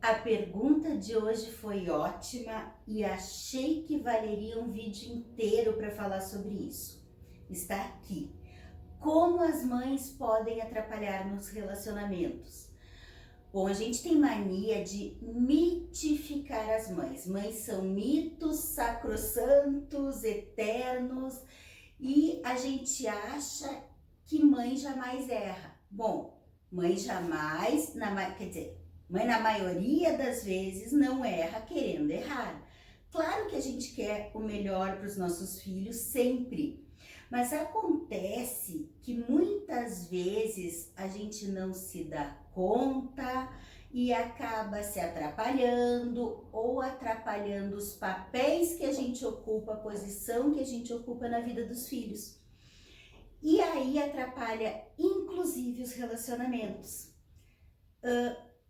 A pergunta de hoje foi ótima e achei que valeria um vídeo inteiro para falar sobre isso. Está aqui. Como as mães podem atrapalhar nos relacionamentos? Bom, a gente tem mania de mitificar as mães. Mães são mitos sacrossantos, eternos, e a gente acha que mãe jamais erra. Bom, mãe jamais, mãe na maioria das vezes não erra querendo errar. Claro que a gente quer o melhor para os nossos filhos sempre, mas acontece que muitas vezes a gente não se dá conta e acaba se atrapalhando ou atrapalhando os papéis que a gente ocupa, a posição que a gente ocupa na vida dos filhos. E aí atrapalha inclusive os relacionamentos.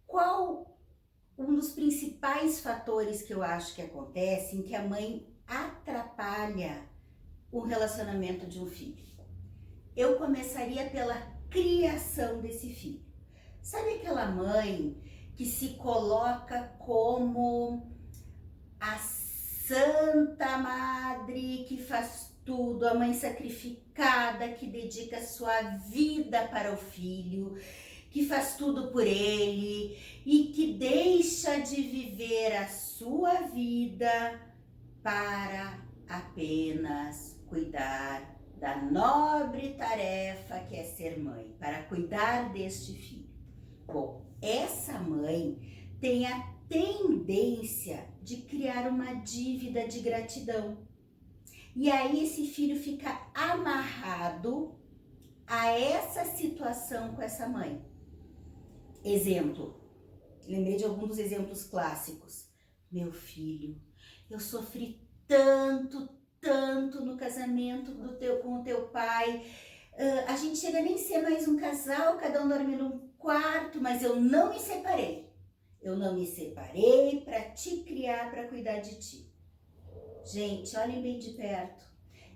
Qual um dos principais fatores que eu acho que acontecem que a mãe atrapalha o relacionamento de um filho? Eu começaria pela criação desse filho. Sabe aquela mãe que se coloca como a santa madre que faz tudo, a mãe sacrificada que dedica sua vida para o filho, que faz tudo por ele e que deixa de viver a sua vida para apenas cuidar da nobre tarefa que é ser mãe, para cuidar deste filho? Bom, essa mãe tem a tendência de criar uma dívida de gratidão. E aí esse filho fica amarrado a essa situação com essa mãe. Exemplo, lembrei de alguns dos exemplos clássicos. Meu filho, eu sofri tanto no casamento com o teu pai. A gente chega a nem ser mais um casal, cada um dorme num quarto, mas eu não me separei. Eu não me separei para te criar, para cuidar de ti. Gente, olhem bem de perto.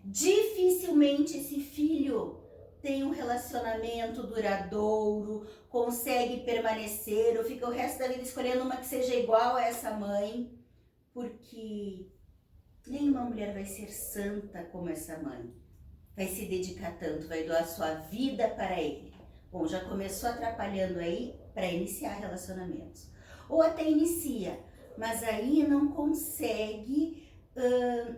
Dificilmente esse filho tem um relacionamento duradouro, consegue permanecer ou fica o resto da vida escolhendo uma que seja igual a essa mãe, porque nenhuma mulher vai ser santa como essa mãe. Vai se dedicar tanto, vai doar sua vida para ele. Bom, já começou atrapalhando aí para iniciar relacionamentos. Ou até inicia, mas aí não consegue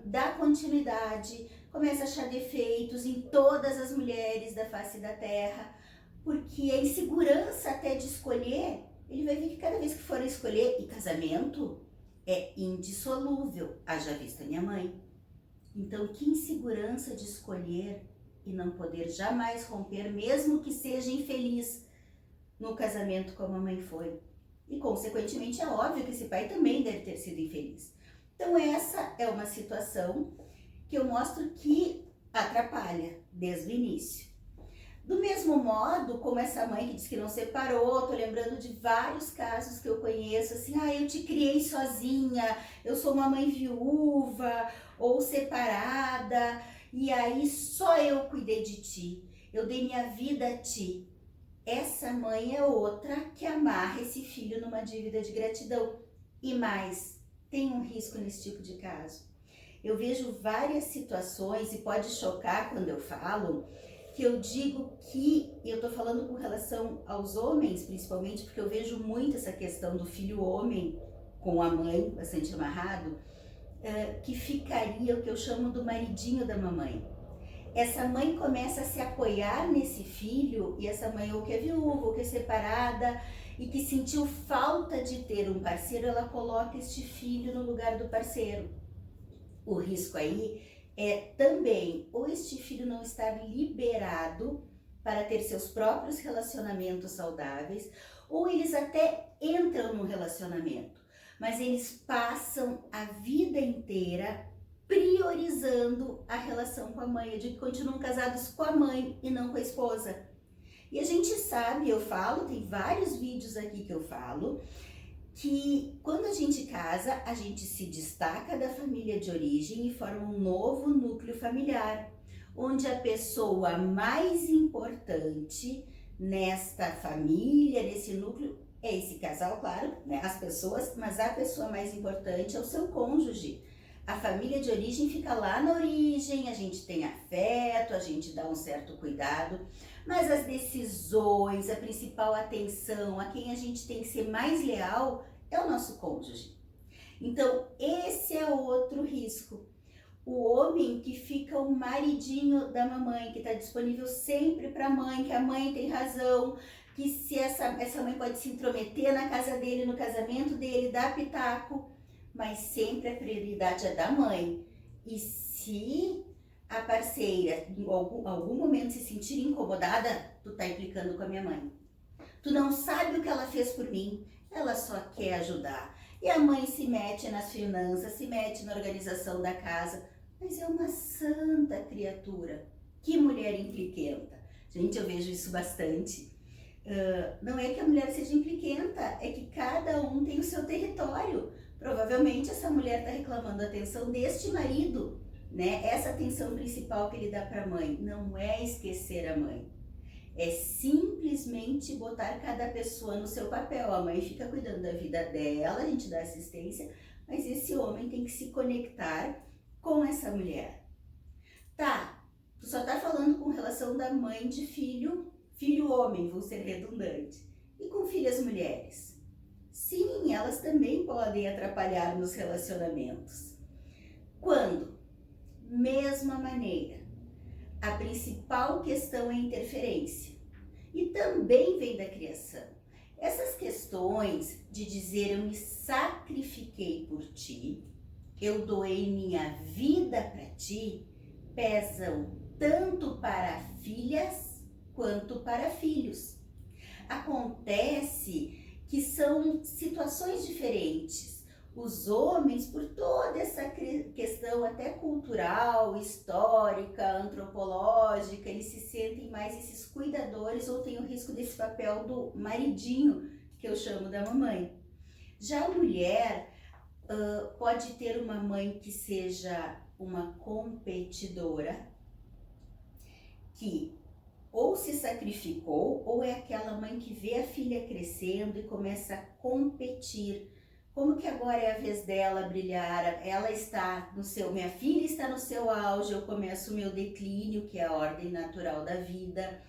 dar continuidade, começa a achar defeitos em todas as mulheres da face da terra, porque a insegurança até de escolher, ele vai ver que cada vez que for escolher, e casamento é indissolúvel, haja vista minha mãe. Então, que insegurança de escolher e não poder jamais romper, mesmo que seja infeliz no casamento como a mãe foi. E, consequentemente, é óbvio que esse pai também deve ter sido infeliz. Então, essa é uma situação que eu mostro que atrapalha desde o início. Do mesmo modo, como essa mãe que diz que não separou, tô lembrando de vários casos que eu conheço, assim, eu te criei sozinha, eu sou uma mãe viúva ou separada, e aí só eu cuidei de ti, eu dei minha vida a ti. Essa mãe é outra que amarra esse filho numa dívida de gratidão. E mais, tem um risco nesse tipo de caso. Eu vejo várias situações, e pode chocar quando eu falo, que eu digo que, eu tô falando com relação aos homens, principalmente, porque eu vejo muito essa questão do filho homem com a mãe, bastante amarrado, que ficaria o que eu chamo do maridinho da mamãe. Essa mãe começa a se apoiar nesse filho, e essa mãe ou que é viúva, ou que é separada, e que sentiu falta de ter um parceiro, ela coloca este filho no lugar do parceiro. O risco aí é também ou este filho não estar liberado para ter seus próprios relacionamentos saudáveis, ou eles até entram no relacionamento, mas eles passam a vida inteira priorizando a relação com a mãe. Eu digo que continuam casados com a mãe e não com a esposa. E a gente sabe, eu falo, tem vários vídeos aqui que eu falo, que quando a gente casa, a gente se destaca da família de origem e forma um novo núcleo familiar, onde a pessoa mais importante nesta família, nesse núcleo, é esse casal, claro, né? As pessoas, mas a pessoa mais importante é o seu cônjuge. A família de origem fica lá na origem, a gente tem afeto, a gente dá um certo cuidado, mas as decisões, a principal atenção, a quem a gente tem que ser mais leal é o nosso cônjuge. Então, esse é outro risco. O homem que fica o maridinho da mamãe, que está disponível sempre para a mãe, que a mãe tem razão, que se essa mãe pode se intrometer na casa dele, no casamento dele, dar pitaco, mas sempre a prioridade é da mãe. E se a parceira em algum momento se sentir incomodada, tu tá implicando com a minha mãe. Tu não sabe o que ela fez por mim, ela só quer ajudar. E a mãe se mete nas finanças, se mete na organização da casa, mas é uma santa criatura. Que mulher impliquenta. Gente, eu vejo isso bastante. Não é que a mulher seja impliquenta, é que cada um tem o seu território. Provavelmente essa mulher está reclamando a atenção deste marido, né? Essa atenção principal que ele dá para a mãe. Não é esquecer a mãe. É simplesmente botar cada pessoa no seu papel. A mãe fica cuidando da vida dela, a gente dá assistência, mas esse homem tem que se conectar com essa mulher. Tá, tu só tá falando com relação da mãe de filho homem, vou ser redundante. E com filhas mulheres? Sim, elas também podem atrapalhar nos relacionamentos. Quando? Mesma maneira. A principal questão é a interferência. E também vem da criação. Essas questões de dizer eu me sacrifiquei por ti, eu doei minha vida para ti, pesam tanto para filhas quanto para filhos. Acontece que são situações diferentes. Os homens, por toda essa questão até cultural, histórica, antropológica, eles se sentem mais esses cuidadores ou têm o risco desse papel do maridinho, que eu chamo da mamãe. Já a mulher pode ter uma mãe que seja uma competidora, que ou se sacrificou, ou é aquela mãe que vê a filha crescendo e começa a competir. Como que agora é a vez dela brilhar? Ela está no seu, minha filha está no seu auge, eu começo o meu declínio, que é a ordem natural da vida.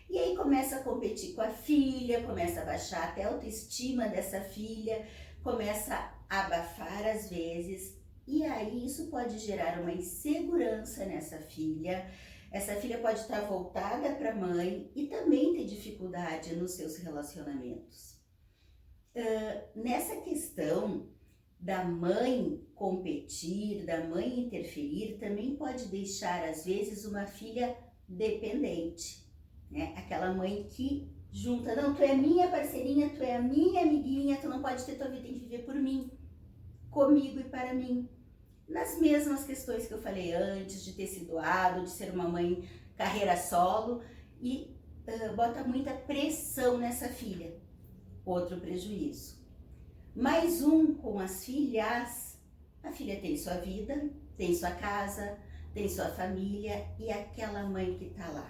E aí começa a competir com a filha, começa a baixar até a autoestima dessa filha, começa a abafar às vezes. E aí isso pode gerar uma insegurança nessa filha. Essa filha pode estar voltada para a mãe e também ter dificuldade nos seus relacionamentos. Nessa questão da mãe competir, da mãe interferir, também pode deixar às vezes uma filha dependente, né? Aquela mãe que junta, não, tu é minha parceirinha, tu é a minha amiguinha, tu não pode ter tua vida, tem que viver por mim, comigo e para mim. Nas mesmas questões que eu falei antes, de ter se doado, de ser uma mãe carreira solo, e bota muita pressão nessa filha. Outro prejuízo. Mais um com as filhas. A filha tem sua vida, tem sua casa, tem sua família e aquela mãe que tá lá.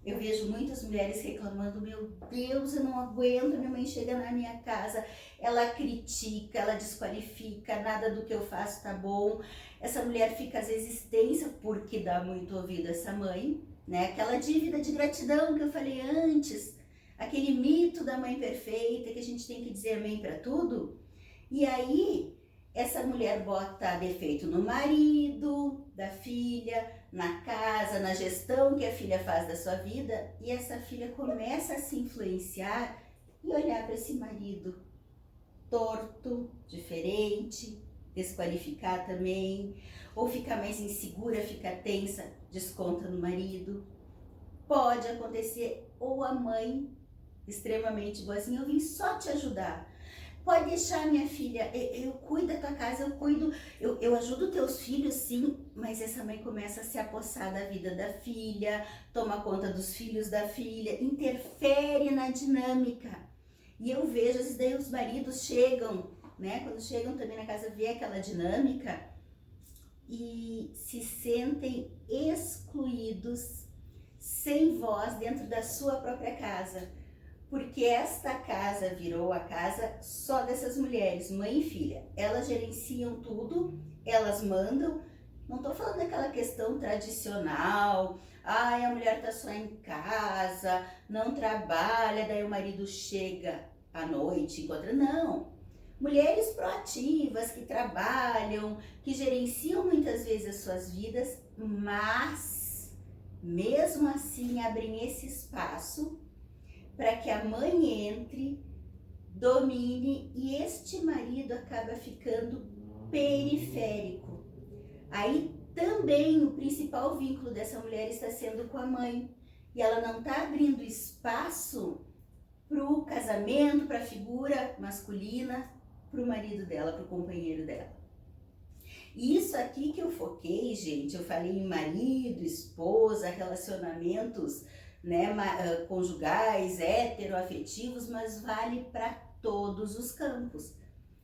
Eu vejo muitas mulheres reclamando, meu Deus, eu não aguento, minha mãe chega na minha casa, ela critica, ela desqualifica, nada do que eu faço tá bom. Essa mulher fica às vezes tensa porque dá muito ouvido a essa mãe, né? Aquela dívida de gratidão que eu falei antes, aquele mito da mãe perfeita, que a gente tem que dizer amém para tudo. E aí, essa mulher bota defeito no marido, da filha, na casa, na gestão que a filha faz da sua vida, e essa filha começa a se influenciar e olhar para esse marido torto, diferente, desqualificar também, ou ficar mais insegura, fica tensa, desconta no marido. Pode acontecer, ou a mãe extremamente boazinha, eu vim só te ajudar. Pode deixar, minha filha, eu cuido da tua casa, eu ajudo teus filhos, sim, mas essa mãe começa a se apossar da vida da filha, toma conta dos filhos da filha, interfere na dinâmica. E eu vejo, às vezes, daí os maridos chegam, né, quando chegam também na casa, vê aquela dinâmica e se sentem excluídos, sem voz dentro da sua própria casa. porque esta casa virou a casa só dessas mulheres, mãe e filha. Elas gerenciam tudo, elas mandam. Não estou falando daquela questão tradicional, ai, a mulher tá só em casa, não trabalha, daí o marido chega à noite, encontra. Não. Mulheres proativas que trabalham, que gerenciam muitas vezes as suas vidas, mas mesmo assim abrem esse espaço para que a mãe entre, domine e este marido acaba ficando periférico. Aí também o principal vínculo dessa mulher está sendo com a mãe e ela não está abrindo espaço para o casamento, para a figura masculina, para o marido dela, para o companheiro dela. E isso aqui que eu foquei, gente, eu falei em marido, esposa, relacionamentos, né, conjugais, heteroafetivos, mas vale para todos os campos.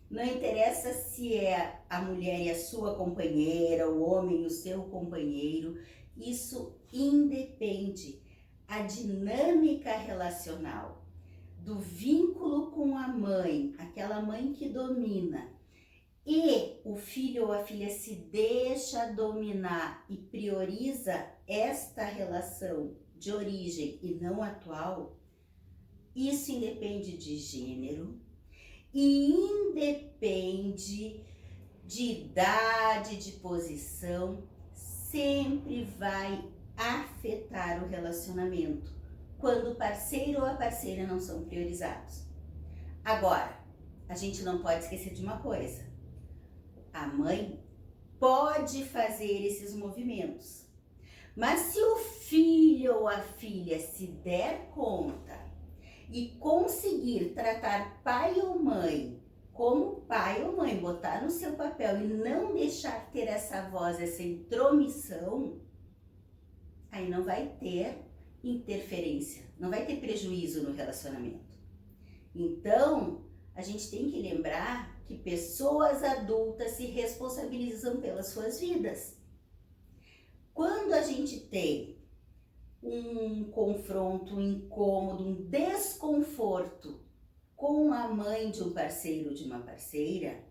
Não interessa se é a mulher e a sua companheira, o homem e o seu companheiro, isso independe. A dinâmica relacional do vínculo com a mãe, aquela mãe que domina, e o filho ou a filha se deixa dominar e prioriza esta relação de origem e não atual, isso independe de gênero e independe de idade, de posição, sempre vai afetar o relacionamento quando o parceiro ou a parceira não são priorizados. Agora, a gente não pode esquecer de uma coisa. A mãe pode fazer esses movimentos, mas se o filho ou a filha se der conta e conseguir tratar pai ou mãe como pai ou mãe, botar no seu papel e não deixar ter essa voz, essa intromissão, aí não vai ter interferência, não vai ter prejuízo no relacionamento. Então, a gente tem que lembrar que pessoas adultas se responsabilizam pelas suas vidas. Quando a gente tem um confronto, um incômodo, um desconforto com a mãe de um parceiro ou de uma parceira,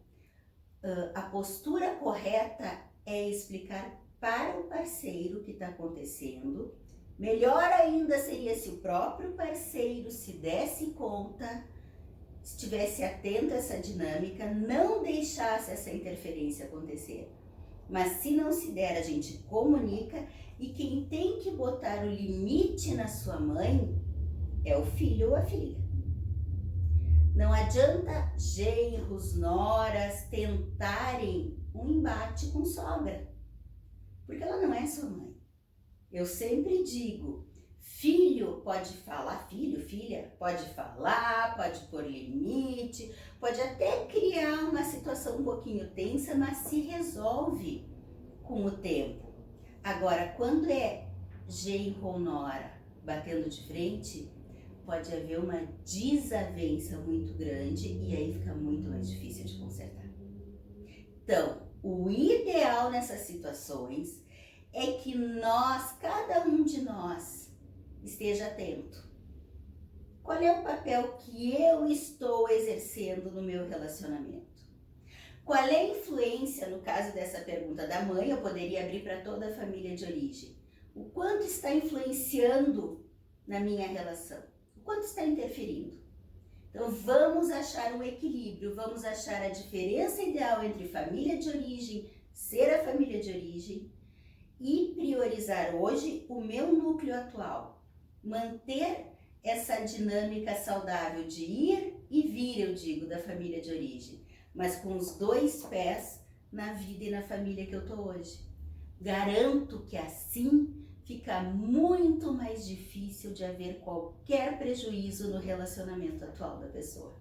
a postura correta é explicar para o parceiro o que está acontecendo. Melhor ainda seria se o próprio parceiro se desse conta, estivesse atento a essa dinâmica, não deixasse essa interferência acontecer. Mas se não se der, a gente comunica e quem tem que botar o limite na sua mãe é o filho ou a filha. Não adianta genros, noras tentarem um embate com sogra, porque ela não é sua mãe. Eu sempre digo, filho pode falar, filho, filha, pode falar, pode pôr limite, pode até criar uma situação um pouquinho tensa, mas se resolve com o tempo. Agora, quando é genro ou nora batendo de frente, pode haver uma desavença muito grande e aí fica muito mais difícil de consertar. Então, o ideal nessas situações é que nós, cada um de nós, esteja atento. Qual é o papel que eu estou exercendo no meu relacionamento? Qual é a influência, no caso dessa pergunta da mãe, eu poderia abrir para toda a família de origem. O quanto está influenciando na minha relação? O quanto está interferindo? Então vamos achar um equilíbrio, vamos achar a diferença ideal entre família de origem, ser a família de origem, e priorizar hoje o meu núcleo atual. Manter essa dinâmica saudável de ir e vir, eu digo, da família de origem, mas com os dois pés na vida e na família que eu tô hoje. Garanto que assim fica muito mais difícil de haver qualquer prejuízo no relacionamento atual da pessoa.